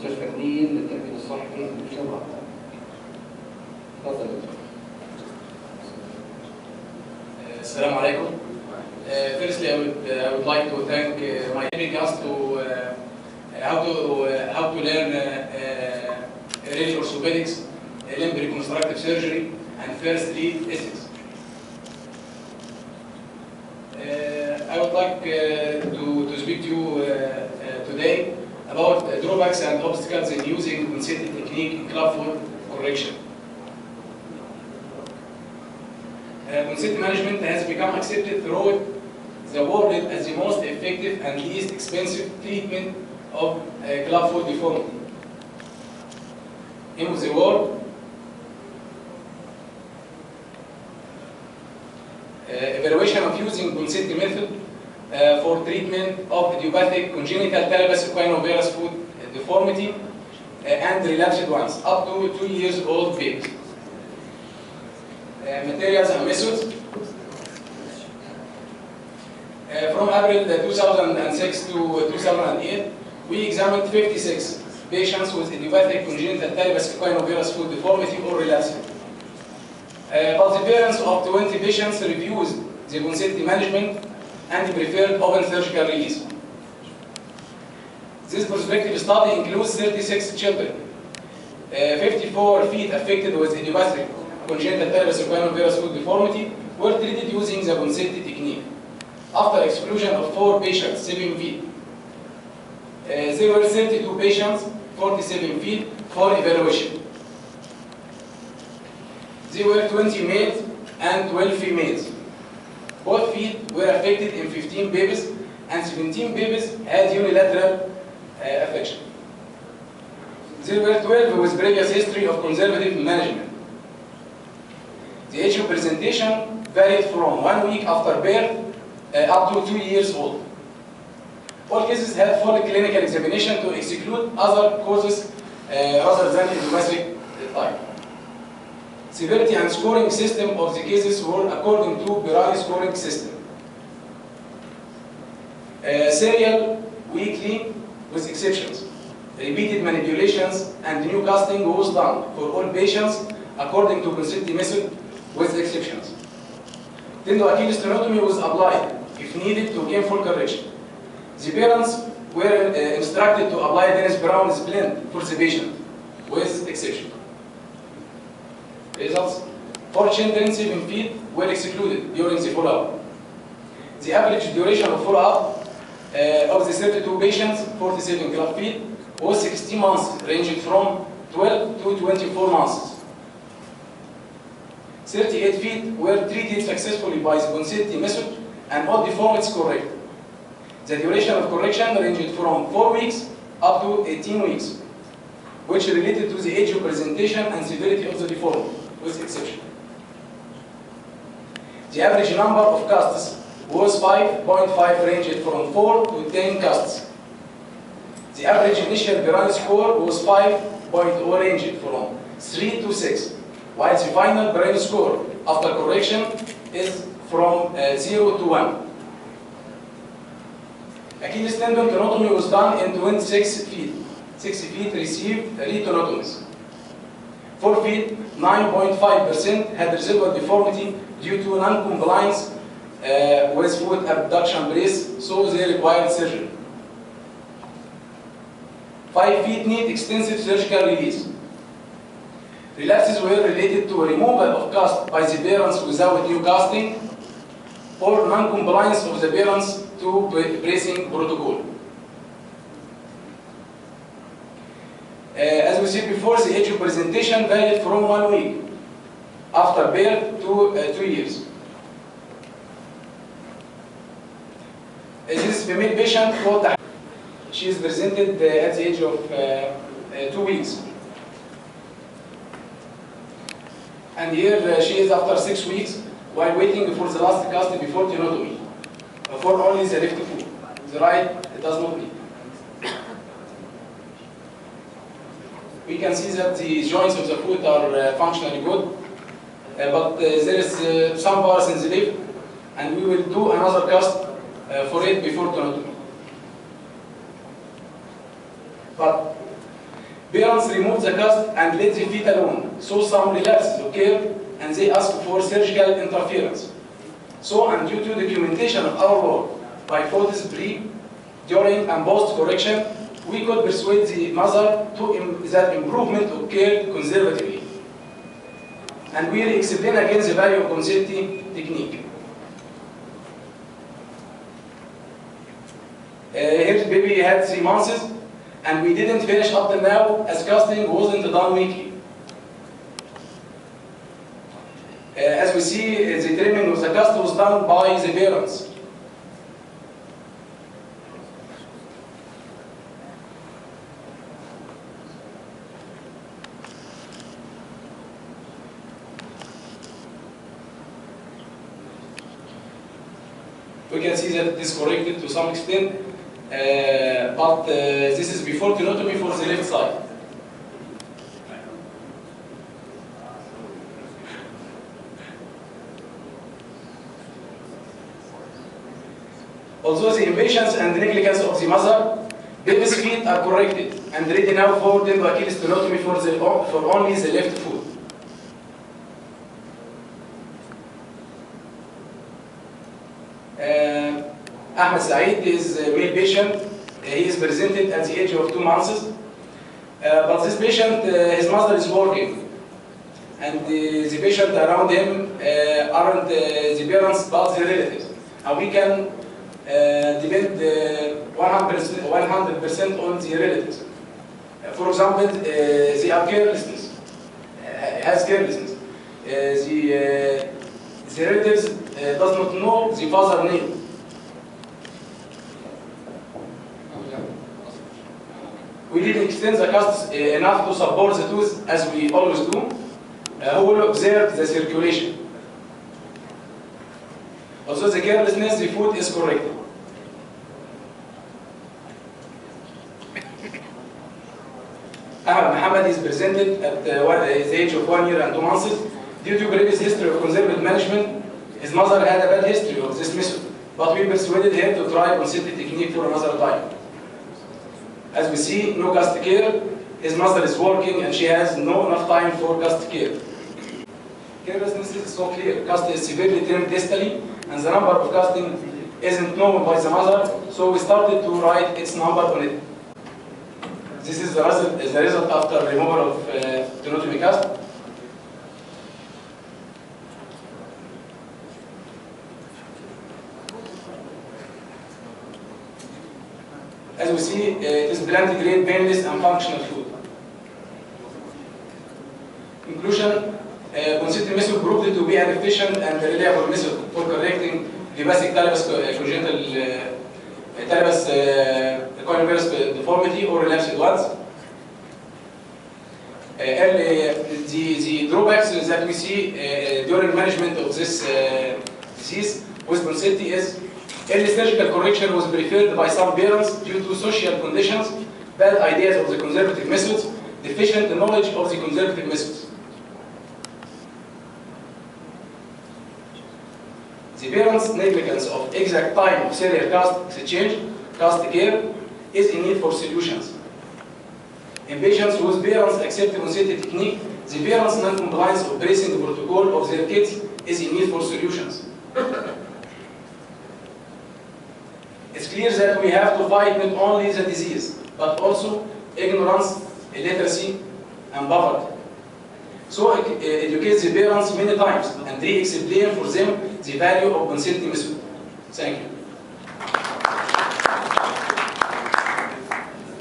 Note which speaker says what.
Speaker 1: مستشفى النيل للتأمين الصحي للجمعية. تفضل.
Speaker 2: السلام عليكم. Firstly, I would like to thank my guests to how to learn radio orthopedics, limb reconstructive surgery, and first aid ethics. I would like to speak to you today about drawbacks and obstacles in using consistent technique in club foot correction. Consent management has become accepted throughout the world as the most effective and least expensive treatment of club foot deformity. In the world, evaluation of using consent method for treatment of idiopathic congenital talus equinovarus foot deformity and relapsed ones up to 2 years old babies. Materials and methods. From April 2006 to 2008, we examined 56 patients with idiopathic congenital talus equinovarus foot deformity or relapse. But the parents of 20 patients refused the consent management and preferred open surgical release. This prospective study includes 36 children, 54 feet affected with idiopathic congenital talus equinovarus foot deformity were treated using the consent technique. After exclusion of 4 patients, 7 feet, there were 32 patients, 47 feet for evaluation. There were 20 males and 12 females. Both feet were affected in 15 babies, and 17 babies had unilateral affection. There were 12 with previous history of conservative management. The age of presentation varied from 1 week after birth up to 2 years old. All cases had full clinical examination to exclude other causes rather than idiopathic type. Severity and scoring system of the cases were according to Berari scoring system. Serial, weekly, with exceptions. Repeated manipulations and new casting was done for all patients according to consent method with exceptions. Tendo-Achilles sternotomy was applied if needed to gain full correction. The parents were instructed to apply Dennis Brown splint for the patient with exception. Results: 4 children, 7 feet were excluded during the follow-up. The average duration of follow-up of the 32 patients, 47 club feet, was 60 months, ranging from 12 to 24 months. 38 feet were treated successfully by the consent method and all deformities corrected. The duration of correction ranged from 4 weeks up to 18 weeks, which related to the age of presentation and severity of the deformity, with exception. The average number of casts was 5.5, ranged from 4 to 10 casts. The average initial Berari score was 5.0, ranged from 3 to 6, while the final Berari score after correction is from 0 to 1. Achilles tendon tenotomy was done in 26 feet. 6 feet received retenotomies. 4 feet, 9.5% had residual deformity due to non-compliance with foot abduction brace, so they required surgery. 5 feet need extensive surgical release. Relapses were related to removal of cast by the parents without new casting or non-compliance of the parents to bracing protocol. As we said before, the age of presentation varied from 1 week after birth to 2 years. This female patient, she is presented at the age of 2 weeks. And here she is after 6 weeks while waiting for the last cast before tenotomy, for only the left foot. The right does not need. We can see that the joints of the foot are functionally good, but there is some bars in the left, and we will do another cast for it before tenotomy. But Parents remove the cast and let the feet alone. So some relapses occur and they ask for surgical interference. So, and due to documentation of our work by photos pre, during, and post correction, we could persuade the mother that improvement occurred conservatively. And we will explain again the value of conservative technique. Here the baby had 3 months, and we didn't finish up till now as casting wasn't done weekly. As we see, the trimming of the cast was done by the parents. We can see that it is corrected to some extent, but this is before tenotomy for the left side. Although the impatience and negligence of the mother, baby's feet are corrected and ready now for Achilles tenotomy for only the left foot. Ahmed Saeed is a male patient. He is presented at the age of 2 months. But this patient, his mother is working. And the patient around him aren't the parents but the relatives. And we can depend 100% on the relatives. For example, they are carelessness, has carelessness. The relatives does not know the father's name. We didn't extend the cast enough to support the tooth as we always do. Who will observe the circulation. Also the carelessness, the foot is correct. Ahmed Mohammed is presented at the age of 1 year and 2 months. Due to previous history of conservative management, his mother had a bad history of this method, but we persuaded her to try conservative technique for another time. As we see, no cast care. His mother is working and she has no enough time for cast care. Carelessness is so clear. Cast is severely trimmed distally and the number of casting isn't known by the mother, so we started to write its number on it. This is the result after removal of tenotomy cast. As we see, it is plant-grade, painless, and functional food. Conclusion, conservative method proved to be an efficient and reliable method for correcting the basic talus congenital talus corneous deformity or relapsed ones. The drawbacks that we see during management of this disease with conservative is early surgical correction was preferred by some parents due to social conditions, bad ideas of the conservative methods, deficient knowledge of the conservative methods. The parents' negligence of exact time of serial cast exchange, cast care, is in need for solutions. In patients whose parents accept the conservative technique, the parents' non-compliance of bracing the protocol of their kids is in need for solutions. It's clear that we have to fight not only the disease, but also ignorance, illiteracy, and poverty. So educate the parents many times and re-explain for them the value of consenting method. Thank you.